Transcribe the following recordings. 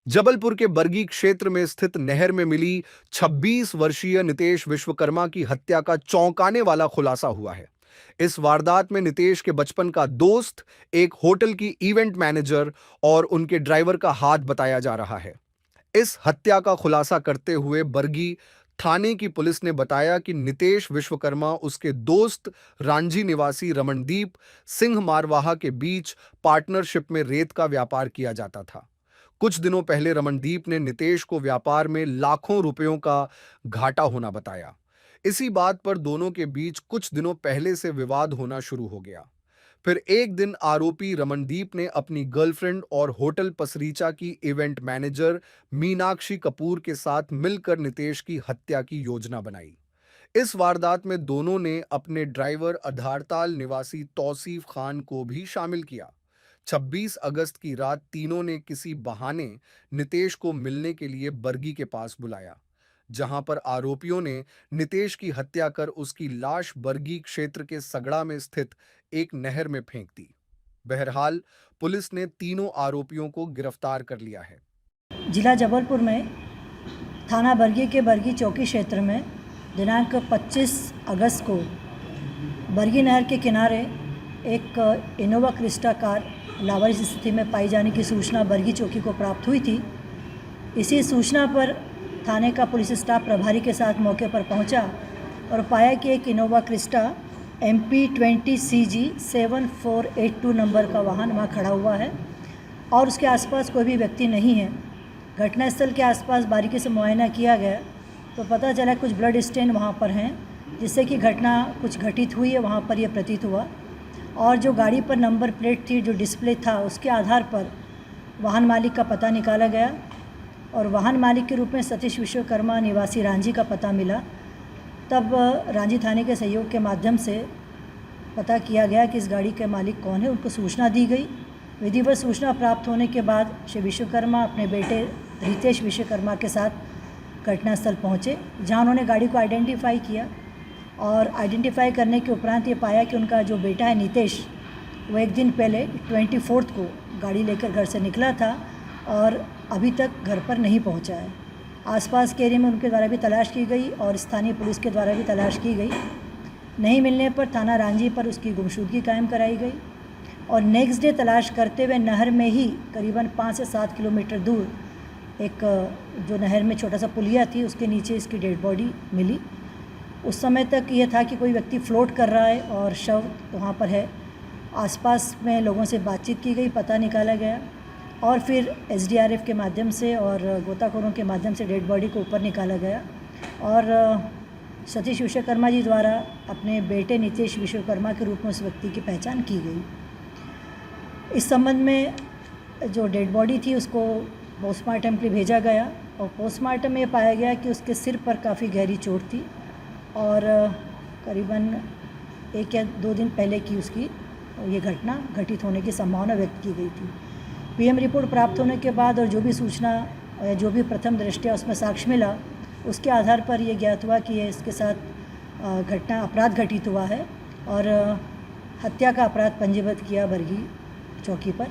जबलपुर के बरगी क्षेत्र में स्थित नहर में मिली 26 वर्षीय नितेश विश्वकर्मा की हत्या का चौंकाने वाला खुलासा हुआ है। इस वारदात में नितेश के बचपन का दोस्त, एक होटल की इवेंट मैनेजर और उनके ड्राइवर का हाथ बताया जा रहा है। इस हत्या का खुलासा करते हुए बरगी थाने की पुलिस ने बताया कि नितेश विश्वकर्मा उसके दोस्त रांझी निवासी रमनदीप सिंह मारवाहा के बीच पार्टनरशिप में रेत का व्यापार किया जाता था। कुछ दिनों पहले रमनदीप ने नितेश को व्यापार में लाखों रुपयों का घाटा होना बताया। इसी बात पर दोनों के बीच कुछ दिनों पहले से विवाद होना शुरू हो गया। फिर एक दिन आरोपी रमनदीप ने अपनी गर्लफ्रेंड और होटल पसरीचा की इवेंट मैनेजर मीनाक्षी कपूर के साथ मिलकर नितेश की हत्या की योजना बनाई। इस वारदात में दोनों ने अपने ड्राइवर आधारताल निवासी तौसीफ खान को भी शामिल किया। 26 अगस्त की रात तीनों ने किसी बहाने नितेश को मिलने के लिए बरगी के पास बुलाया, जहां पर आरोपियों ने नितेश की हत्या कर उसकी लाश बरगी क्षेत्र के सगड़ा में स्थित एक नहर में फेंक दी। बहरहाल पुलिस ने तीनों आरोपियों को गिरफ्तार कर लिया है। जिला जबलपुर में थाना बरगी के बरगी चौकी क्षेत्र में दिनांक 25 अगस्त को बरगी नहर के किनारे एक इनोवा क्रिस्टा कार लावारिस स्थिति में पाई जाने की सूचना बरगी चौकी को प्राप्त हुई थी। इसी सूचना पर थाने का पुलिस स्टाफ प्रभारी के साथ मौके पर पहुंचा और पाया कि एक इनोवा क्रिस्टा MP20CG 7482 नंबर का वाहन वहां खड़ा हुआ है और उसके आसपास कोई भी व्यक्ति नहीं है। घटनास्थल के आसपास बारीकी से मुआयना किया गया तो पता चला कुछ ब्लड स्टेन वहाँ पर हैं, जिससे कि घटना कुछ घटित हुई है वहाँ पर यह प्रतीत हुआ। और जो गाड़ी पर नंबर प्लेट थी, जो डिस्प्ले था, उसके आधार पर वाहन मालिक का पता निकाला गया और वाहन मालिक के रूप में सतीश विश्वकर्मा निवासी रांझी का पता मिला। तब रांझी थाने के सहयोग के माध्यम से पता किया गया कि इस गाड़ी के मालिक कौन है, उनको सूचना दी गई। विधिवत सूचना प्राप्त होने के बाद श्री विश्वकर्मा अपने बेटे रितेश विश्वकर्मा के साथ घटनास्थल पहुंचे, जहां उन्होंने गाड़ी को आइडेंटिफाई किया और आइडेंटिफाई करने के उपरांत ये पाया कि उनका जो बेटा है नितेश, वो एक दिन पहले 24 को गाड़ी लेकर घर से निकला था और अभी तक घर पर नहीं पहुंचा है। आसपास के एरिया में उनके द्वारा भी तलाश की गई और स्थानीय पुलिस के द्वारा भी तलाश की गई। नहीं मिलने पर थाना रांझी पर उसकी गुमशुदगी कायम कराई गई और नेक्स्ट डे तलाश करते हुए नहर में ही करीबन 5 से 7 किलोमीटर दूर एक जो नहर में छोटा सा पुलिया थी, उसके नीचे इसकी डेड बॉडी मिली। उस समय तक ये था कि कोई व्यक्ति फ्लोट कर रहा है और शव वहाँ पर है। आसपास में लोगों से बातचीत की गई, पता निकाला गया और फिर SDRF के माध्यम से और गोताखोरों के माध्यम से डेड बॉडी को ऊपर निकाला गया और सतीश विश्वकर्मा जी द्वारा अपने बेटे नितेश विश्वकर्मा के रूप में उस व्यक्ति की पहचान की गई। इस संबंध में जो डेड बॉडी थी उसको पोस्टमार्टम के लिए भेजा गया और पोस्टमार्टम में पाया गया कि उसके सिर पर काफ़ी गहरी चोट थी और करीबन 1 या 2 दिन पहले की उसकी ये घटना घटित होने की संभावना व्यक्त की गई थी। PM रिपोर्ट प्राप्त होने के बाद और जो भी सूचना या जो भी प्रथम दृष्टया उसमें साक्ष्य मिला, उसके आधार पर यह ज्ञात हुआ कि ये इसके साथ अपराध घटित हुआ है और हत्या का अपराध पंजीबद्ध किया बरगी चौकी पर।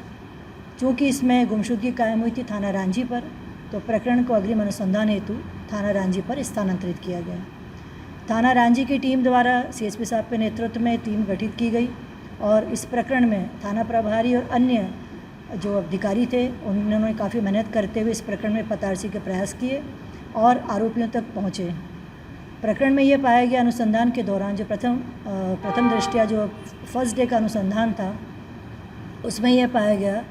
चूँकि इसमें गुमशुदगी कायम हुई थी थाना रांझी पर, तो प्रकरण को अग्रिम अनुसंधान हेतु थाना रांझी पर स्थानांतरित किया गया। थाना रांझी की टीम द्वारा CSP साहब के नेतृत्व में टीम गठित की गई और इस प्रकरण में थाना प्रभारी और अन्य जो अधिकारी थे उन्होंने काफ़ी मेहनत करते हुए इस प्रकरण में पतारसी के प्रयास किए और आरोपियों तक पहुँचे। प्रकरण में ये पाया गया अनुसंधान के दौरान जो प्रथम दृष्टया जो फर्स्ट डे का अनुसंधान था, उसमें यह पाया गया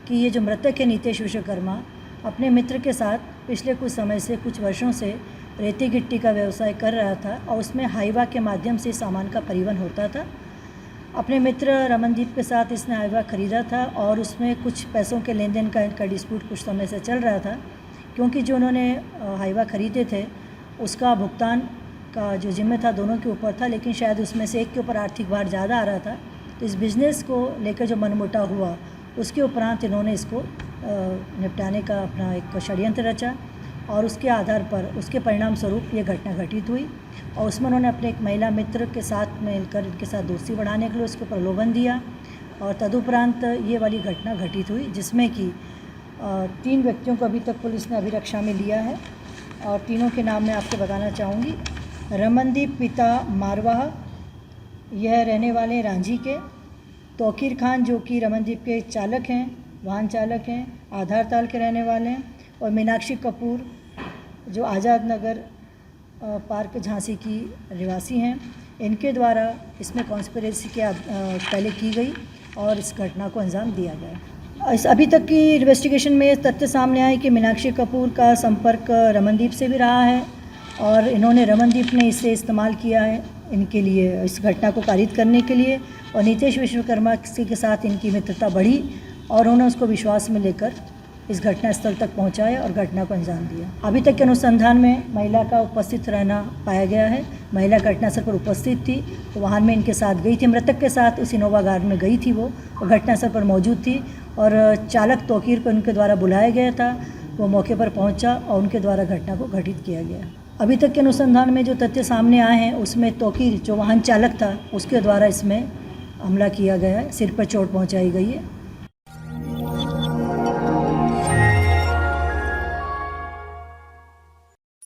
कि ये जो मृतक है नितेश विश्वकर्मा अपने मित्र के साथ पिछले कुछ समय से, कुछ वर्षों से रेती गिट्टी का व्यवसाय कर रहा था और उसमें हाईवा के माध्यम से सामान का परिवहन होता था। अपने मित्र रमनदीप के साथ इसने हाईवा खरीदा था और उसमें कुछ पैसों के लेन देन का इनका डिस्प्यूट कुछ समय से चल रहा था, क्योंकि जो उन्होंने हाईवा खरीदे थे उसका भुगतान का जो जिम्मे था दोनों के ऊपर था, लेकिन शायद उसमें से एक के ऊपर आर्थिक भार ज़्यादा आ रहा था। तो इस बिज़नेस को लेकर जो मनमुटाव हुआ उसके उपरांत इन्होंने इसको निपटाने का अपना एक षड्यंत्र रचा और उसके आधार पर उसके परिणाम स्वरूप ये घटना घटित हुई और उसमें उन्होंने अपने एक महिला मित्र के साथ मिलकर इनके साथ दोस्ती बढ़ाने के लिए उसको प्रलोभन दिया और तदुपरांत ये वाली घटना घटित हुई, जिसमें कि 3 व्यक्तियों को अभी तक पुलिस ने अभिरक्षा में लिया है और तीनों के नाम मैं आपको बताना चाहूँगी। रमनदीप पिता मारवाह, यह रहने वाले हैं रांझी के। तौकीर खान जो कि रमनदीप के चालक हैं, वाहन चालक हैं, आधार ताल के रहने वाले हैं। और मीनाक्षी कपूर जो आज़ाद नगर पार्क झांसी की निवासी हैं। इनके द्वारा इसमें कॉन्स्पिरेसी पहले की गई और इस घटना को अंजाम दिया गया। अभी तक की इन्वेस्टिगेशन में तथ्य सामने आए कि मीनाक्षी कपूर का संपर्क रमनदीप से भी रहा है और इन्होंने रमनदीप ने इसे इस्तेमाल किया है इनके लिए, इस घटना को कारित करने के लिए। और नितेश विश्वकर्मा के साथ इनकी मित्रता बढ़ी और उन्होंने उसको विश्वास में लेकर इस घटना स्थल तक पहुंचाया और घटना को अंजाम दिया। अभी तक के अनुसंधान में महिला का उपस्थित रहना पाया गया है। महिला घटनास्थल पर उपस्थित थी, तो वाहन में इनके साथ गई थी, मृतक के साथ उस इनोवा कार में गई थी वो, और घटनास्थल पर मौजूद थी। और चालक तौकीर को उनके द्वारा बुलाया गया था, वो मौके पर पहुंचा और उनके द्वारा घटना को घटित किया गया। अभी तक के अनुसंधान में जो तथ्य सामने आए हैं उसमें तौकीर जो वाहन चालक था उसके द्वारा इसमें हमला किया गया है, सिर पर चोट पहुँचाई गई है।